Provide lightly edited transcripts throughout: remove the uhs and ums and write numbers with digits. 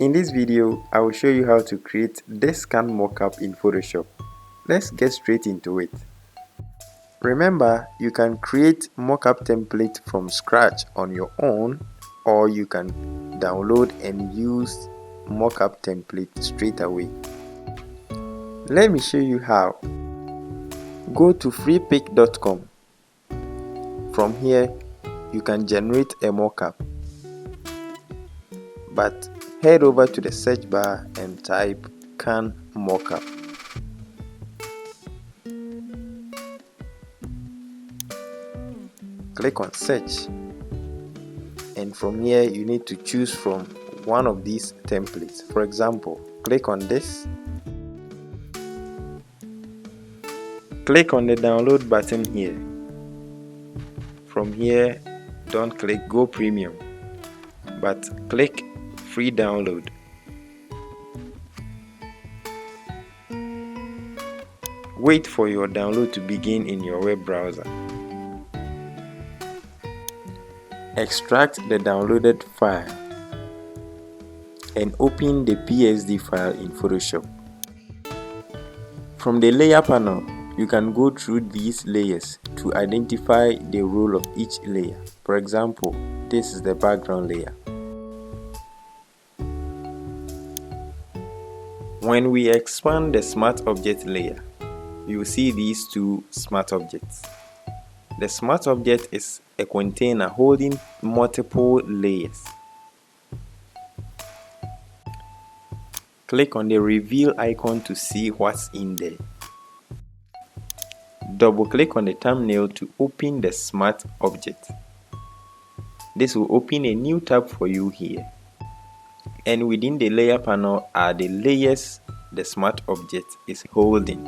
In this video, I will show you how to create this can mockup in Photoshop. Let's get straight into it. Remember, you can create mockup template from scratch on your own, or you can download and use mockup template straight away. Let me show you how. Go to freepik.com. From here, you can generate a mockup. But head over to the search bar and type can mockup. Click on search, and from here you need to choose from one of these templates. For example, click on this, click on the download button here. From here, don't click go premium, but click free download. Wait for your download to begin in your web browser. Extract the downloaded file and open the PSD file in Photoshop. From the layer panel, you can go through these layers to identify the role of each layer. For example, this is the background layer. When we expand the Smart Object layer, you will see these two smart objects. The smart object is a container holding multiple layers. Click on the reveal icon to see what's in there. Double click on the thumbnail to open the smart object. This will open a new tab for you here. And within the layer panel are the layers the smart object is holding.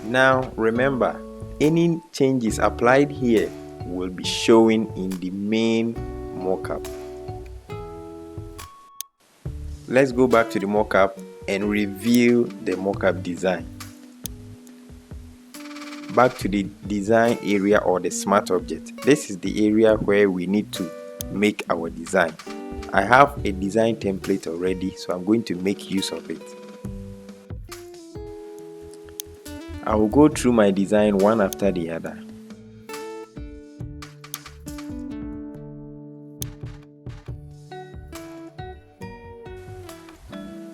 Now remember, any changes applied here will be showing in the main mockup. Let's go back to the mockup and review the mockup design. Back to the design area or the smart object. This is the area where we need to make our design. I have a design template already, so I'm going to make use of it. I will go through my design one after the other.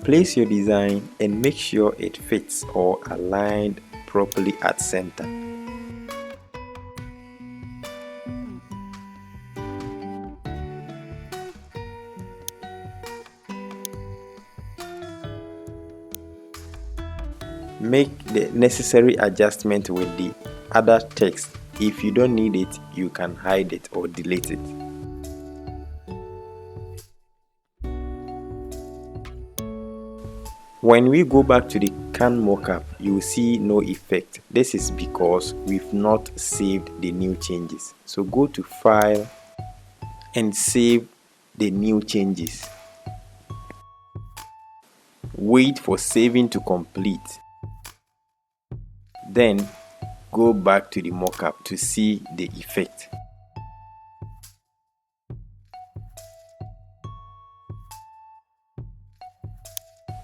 Place your design and make sure it fits or aligned properly at center. Make the necessary adjustment with the other text. If you don't need it, you can hide it or delete it. When we go back to the can mockup, you will see no effect. This is because we've not saved the new changes. So go to File and save the new changes. Wait for saving to complete. Then go back to the mockup to see the effect.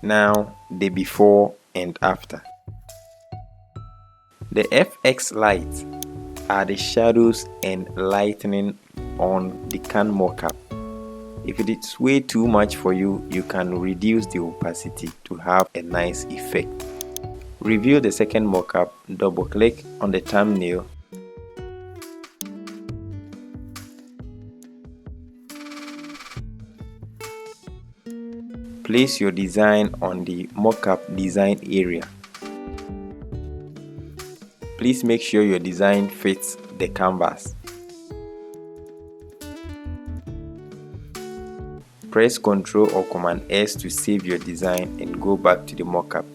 Now the before and after. The FX lights are the shadows and lightening on the can mockup. If it is way too much for you, you can reduce the opacity to have a nice effect. Review the second mockup, double click on the thumbnail. Place your design on the mockup design area. Please make sure your design fits the canvas. Press Ctrl or Command S to save your design and go back to the mockup.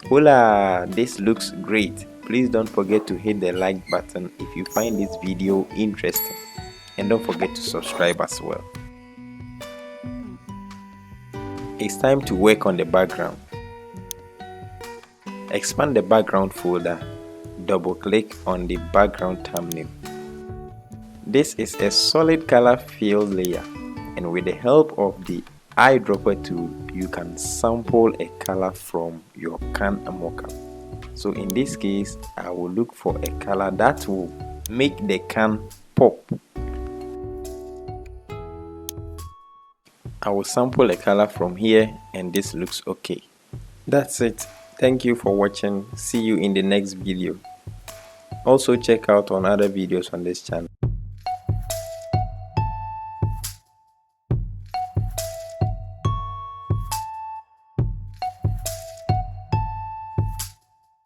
Hola! This looks great. Please don't forget to hit the like button if you find this video interesting, and don't forget to subscribe as well. It's time to work on the background. Expand the background folder. Double click on the background thumbnail. This is a solid color fill layer, and with the help of the eyedropper tool, you can sample a color from your can mockup. So in this case, I will look for a color that will make the can pop. I will sample a color from here, and this looks okay. That's it. Thank you for watching. See you in the next video. Also check out on other videos on this channel.